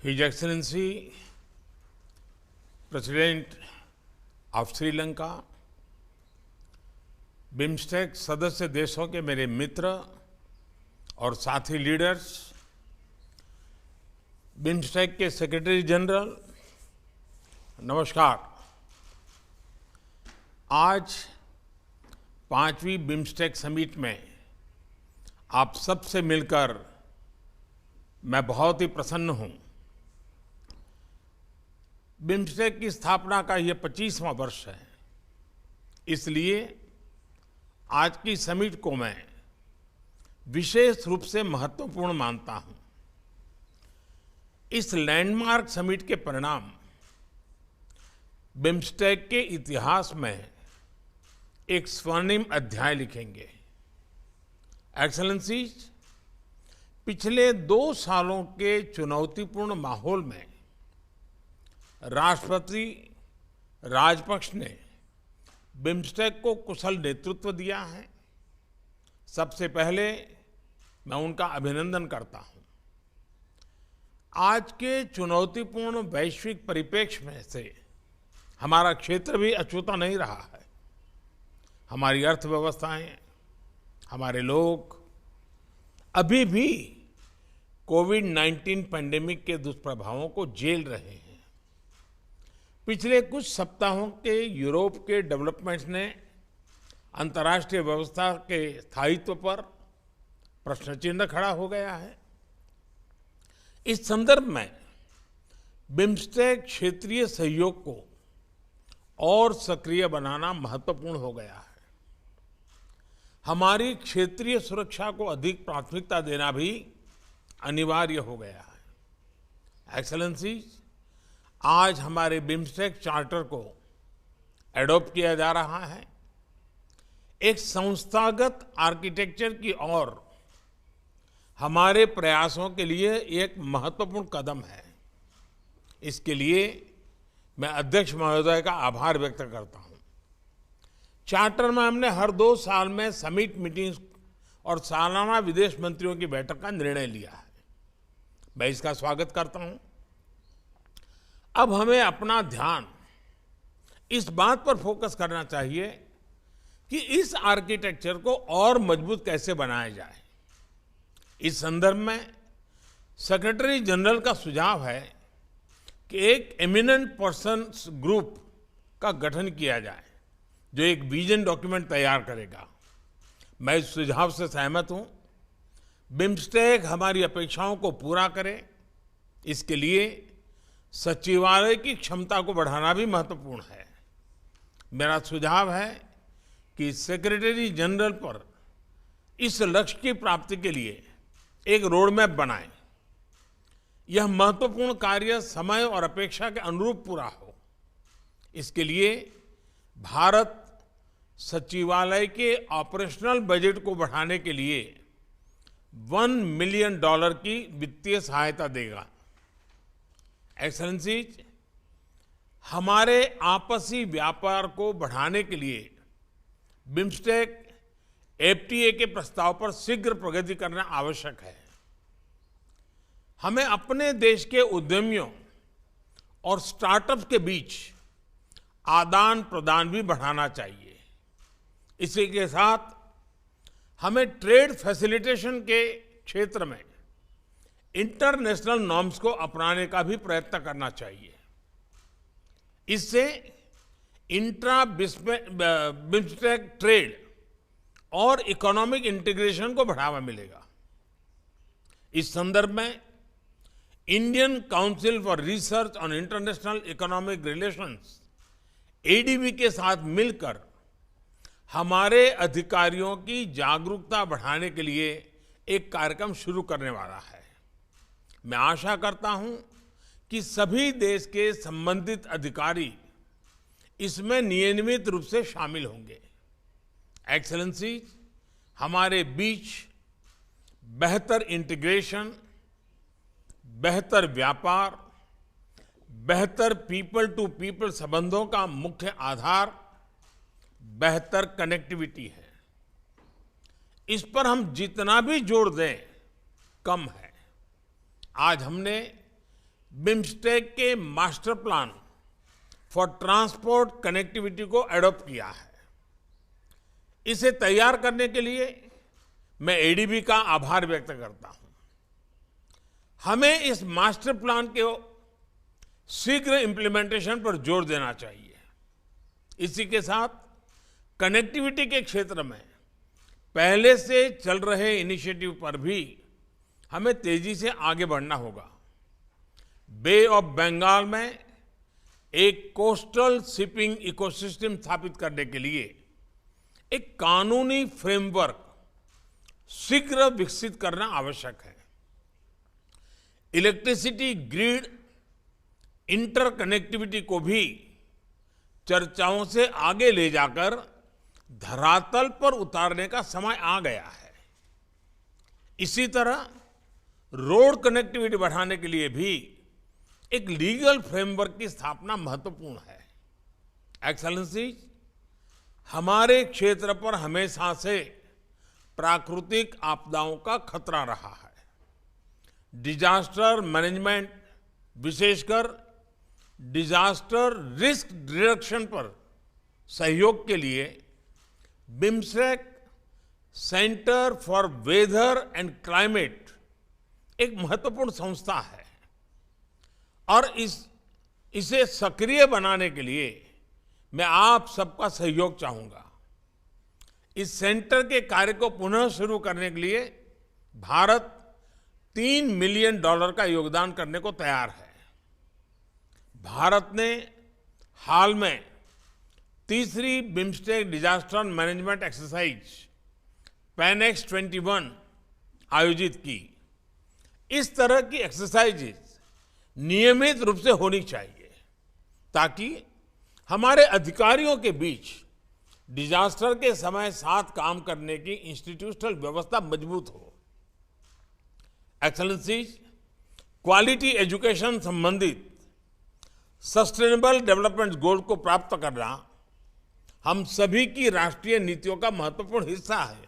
His Excellency, President of Sri Lanka, BIMSTEC सदस्य देशों के मेरे मित्र और साथी लीडर्स, बिम्स्टेक के सेक्रेटरी जनरल, नमस्कार। आज 5वीं बिम्स्टेक समिट में आप सबसे मिलकर मैं बहुत ही प्रसन्न हूं। बिम्स्टेक की स्थापना का यह 25वां वर्ष है, इसलिए आज की समिट को मैं विशेष रूप से महत्वपूर्ण मानता हूं। इस लैंडमार्क समिट के परिणाम बिम्स्टेक के इतिहास में एक स्वर्णिम अध्याय लिखेंगे। एक्सेलेंसीज, पिछले 2 सालों के चुनौतीपूर्ण माहौल में राष्ट्रपति राजपक्ष ने बिम्स्टेक को कुशल नेतृत्व दिया है। सबसे पहले मैं उनका अभिनंदन करता हूं। आज के चुनौतीपूर्ण वैश्विक परिप्रेक्ष्य में से हमारा क्षेत्र भी अछूता नहीं रहा है। हमारी अर्थव्यवस्थाएं, हमारे लोग अभी भी कोविड-19 पैंडेमिक के दुष्प्रभावों को झेल रहे हैं। पिछले कुछ सप्ताहों के यूरोप के डेवलपमेंट्स ने अंतर्राष्ट्रीय व्यवस्था के स्थायित्व पर प्रश्न चिन्ह खड़ा हो गया है। इस संदर्भ में बिम्स्टेक क्षेत्रीय सहयोग को और सक्रिय बनाना महत्वपूर्ण हो गया है। हमारी क्षेत्रीय सुरक्षा को अधिक प्राथमिकता देना भी अनिवार्य हो गया है। एक्सेलेंसीज, आज हमारे बिम्स्टेक चार्टर को एडॉप्ट किया जा रहा है। एक संस्थागत आर्किटेक्चर की ओर हमारे प्रयासों के लिए एक महत्वपूर्ण कदम है। इसके लिए मैं अध्यक्ष महोदय का आभार व्यक्त करता हूं। चार्टर में हमने हर 2 साल में समिट मीटिंग्स और सालाना विदेश मंत्रियों की बैठक का निर्णय लिया है। मैं इसका स्वागत करता हूं। अब हमें अपना ध्यान इस बात पर फोकस करना चाहिए कि इस आर्किटेक्चर को और मजबूत कैसे बनाया जाए। इस संदर्भ में सेक्रेटरी जनरल का सुझाव है कि एक एमिनेंट पर्सन्स ग्रुप का गठन किया जाए जो एक विजन डॉक्यूमेंट तैयार करेगा। मैं इस सुझाव से सहमत हूं। बिम्स्टेक हमारी अपेक्षाओं को पूरा करे, इसके लिए सचिवालय की क्षमता को बढ़ाना भी महत्वपूर्ण है। मेरा सुझाव है कि सेक्रेटरी जनरल पर इस लक्ष्य की प्राप्ति के लिए एक रोड मैप बनाएं। यह महत्वपूर्ण कार्य समय और अपेक्षा के अनुरूप पूरा हो। इसके लिए भारत सचिवालय के ऑपरेशनल बजट को बढ़ाने के लिए $1 मिलियन की वित्तीय सहायता देगा। एक्सेलेंसीज, हमारे आपसी व्यापार को बढ़ाने के लिए बिम्स्टेक एफटीए के प्रस्ताव पर शीघ्र प्रगति करना आवश्यक है। हमें अपने देश के उद्यमियों और स्टार्टअप्स के बीच आदान प्रदान भी बढ़ाना चाहिए। इसी के साथ हमें ट्रेड फैसिलिटेशन के क्षेत्र में इंटरनेशनल नॉर्म्स को अपनाने का भी प्रयत्न करना चाहिए। इससे इंट्रा बिम्स्टेक ट्रेड और इकोनॉमिक इंटीग्रेशन को बढ़ावा मिलेगा। इस संदर्भ में Indian council for research on international economic relations ADB के साथ मिलकर हमारे अधिकारियों की जागरूकता बढ़ाने के लिए एक कार्यक्रम शुरू करने वाला है। मैं आशा करता हूं कि सभी देश के संबंधित अधिकारी इसमें नियमित रूप से शामिल होंगे। एक्सेलेंसीज, हमारे बीच बेहतर इंटीग्रेशन, बेहतर व्यापार, बेहतर पीपल टू पीपल संबंधों का मुख्य आधार बेहतर कनेक्टिविटी है। इस पर हम जितना भी जोर दें कम है। आज हमने बिम्स्टेक के master plan for transport connectivity को एडॉप्ट किया है। इसे तैयार करने के लिए मैं एडीबी का आभार व्यक्त करता हूं। हमें इस मास्टर प्लान के शीघ्र इंप्लीमेंटेशन पर जोर देना चाहिए। इसी के साथ कनेक्टिविटी के क्षेत्र में पहले से चल रहे इनिशिएटिव पर भी हमें तेजी से आगे बढ़ना होगा। बे ऑफ बंगाल में एक कोस्टल शिपिंग इकोसिस्टम स्थापित करने के लिए एक कानूनी फ्रेमवर्क शीघ्र विकसित करना आवश्यक है। इलेक्ट्रिसिटी ग्रिड इंटरकनेक्टिविटी को भी चर्चाओं से आगे ले जाकर धरातल पर उतारने का समय आ गया है। इसी तरह रोड कनेक्टिविटी बढ़ाने के लिए भी एक लीगल फ्रेमवर्क की स्थापना महत्वपूर्ण है। एक्सेलेंसीज, हमारे क्षेत्र पर हमेशा से प्राकृतिक आपदाओं का खतरा रहा है। डिजास्टर मैनेजमेंट, विशेषकर डिजास्टर रिस्क रिडक्शन पर सहयोग के लिए BIMSTEC centre for weather and climate एक महत्वपूर्ण संस्था है और इसे सक्रिय बनाने के लिए मैं आप सबका सहयोग चाहूंगा। इस सेंटर के कार्य को पुनः शुरू करने के लिए भारत $3 मिलियन का योगदान करने को तैयार है। भारत ने हाल में तीसरी बिम्स्टेक डिजास्टर मैनेजमेंट एक्सरसाइज पैनेक्स 21 आयोजित की। इस तरह की एक्सरसाइजेज नियमित रूप से होनी चाहिए ताकि हमारे अधिकारियों के बीच डिजास्टर के समय साथ काम करने की इंस्टीट्यूशनल व्यवस्था मजबूत हो। एक्सेलेंसीज, क्वालिटी एजुकेशन संबंधित सस्टेनेबल डेवलपमेंट गोल को प्राप्त करना हम सभी की राष्ट्रीय नीतियों का महत्वपूर्ण हिस्सा है।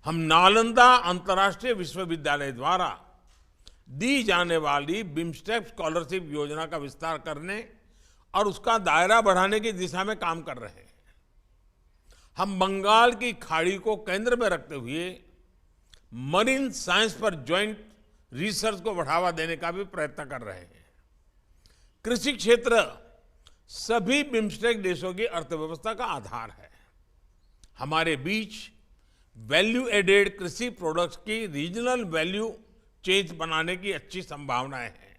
हम नालंदा अंतर्राष्ट्रीय विश्वविद्यालय द्वारा दी जाने वाली बिम्स्टेक स्कॉलरशिप योजना का विस्तार करने और उसका दायरा बढ़ाने की दिशा में काम कर रहे हैं। हम बंगाल की खाड़ी को केंद्र में रखते हुए मरीन साइंस पर ज्वाइंट रिसर्च को बढ़ावा देने का भी प्रयत्न कर रहे हैं। कृषि क्षेत्र सभी बिम्स्टेक देशों की अर्थव्यवस्था का आधार है। हमारे बीच वैल्यू एडेड कृषि प्रोडक्ट्स की रीजनल वैल्यू चेन बनाने की अच्छी संभावनाएं हैं।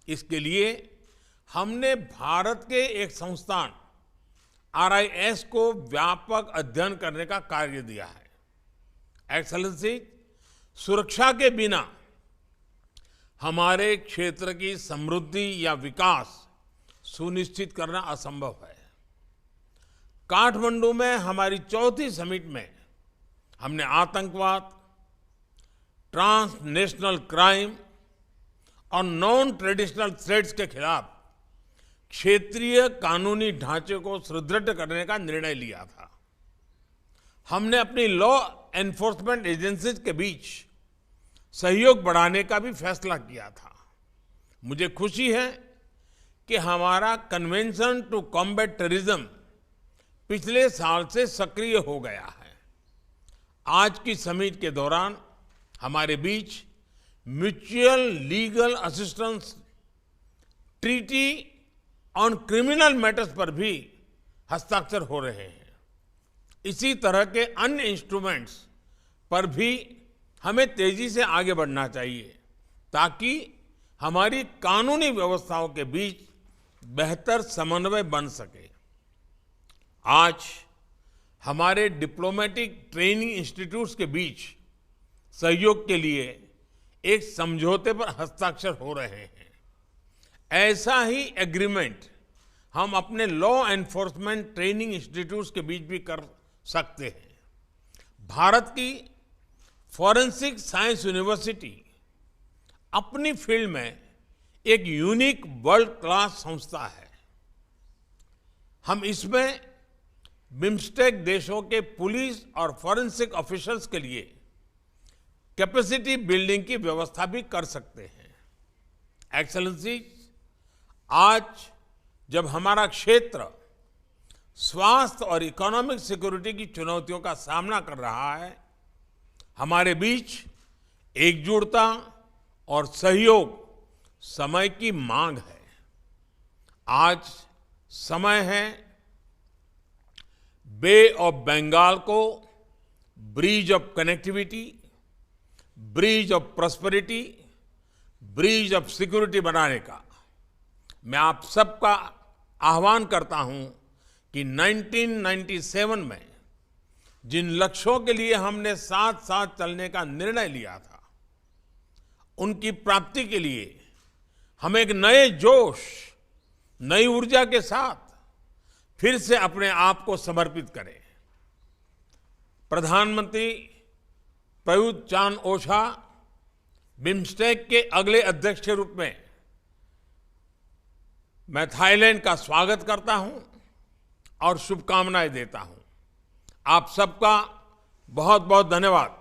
इसके लिए हमने भारत के एक संस्थान RIS को व्यापक अध्ययन करने का कार्य दिया है। एक्सेलेंसी, सुरक्षा के बिना हमारे क्षेत्र की समृद्धि या विकास सुनिश्चित करना असंभव है। काठमांडू में हमारी चौथी समिट में हमने आतंकवाद, ट्रांसनेशनल क्राइम और नॉन ट्रेडिशनल थ्रेट्स के खिलाफ क्षेत्रीय कानूनी ढांचे को सुदृढ़ करने का निर्णय लिया था। हमने अपनी लॉ एनफोर्समेंट एजेंसीज के बीच सहयोग बढ़ाने का भी फैसला किया था। मुझे खुशी है कि हमारा कन्वेंशन टू कॉम्बैट टेररिज्म पिछले साल से सक्रिय हो गया है। आज की समिट के दौरान हमारे बीच mutual legal assistance treaty on criminal matters पर भी हस्ताक्षर हो रहे हैं। इसी तरह के अन्य इंस्ट्रूमेंट्स पर भी हमें तेजी से आगे बढ़ना चाहिए ताकि हमारी कानूनी व्यवस्थाओं के बीच बेहतर समन्वय बन सके। आज हमारे डिप्लोमेटिक ट्रेनिंग इंस्टीट्यूट्स के बीच सहयोग के लिए एक समझौते पर हस्ताक्षर हो रहे हैं। ऐसा ही एग्रीमेंट हम अपने लॉ एनफोर्समेंट ट्रेनिंग इंस्टीट्यूट्स के बीच भी कर सकते हैं। भारत की फॉरेंसिक साइंस यूनिवर्सिटी अपनी फील्ड में एक यूनिक वर्ल्ड क्लास संस्था है। हम इसमें बिम्स्टेक देशों के पुलिस और फॉरेंसिक ऑफिसर्स के लिए कैपेसिटी बिल्डिंग की व्यवस्था भी कर सकते हैं। एक्सेलेंसीज, आज जब हमारा क्षेत्र स्वास्थ्य और इकोनॉमिक सिक्योरिटी की चुनौतियों का सामना कर रहा है, हमारे बीच एकजुटता और सहयोग समय की मांग है। आज समय है बे ऑफ बंगाल को bridge of connectivity, bridge of prosperity, bridge of security बनाने का। मैं आप सबका आह्वान करता हूं कि 1997 में जिन लक्ष्यों के लिए हमने साथ साथ चलने का निर्णय लिया था, उनकी प्राप्ति के लिए हम एक नए जोश, नई ऊर्जा के साथ फिर से अपने आप को समर्पित करें। प्रधानमंत्री प्रयुक्त चान-ओछा बिम्स्टेक के अगले अध्यक्ष के रूप में मैं थाईलैंड का स्वागत करता हूं और शुभकामनाएं देता हूं। आप सबका बहुत बहुत धन्यवाद।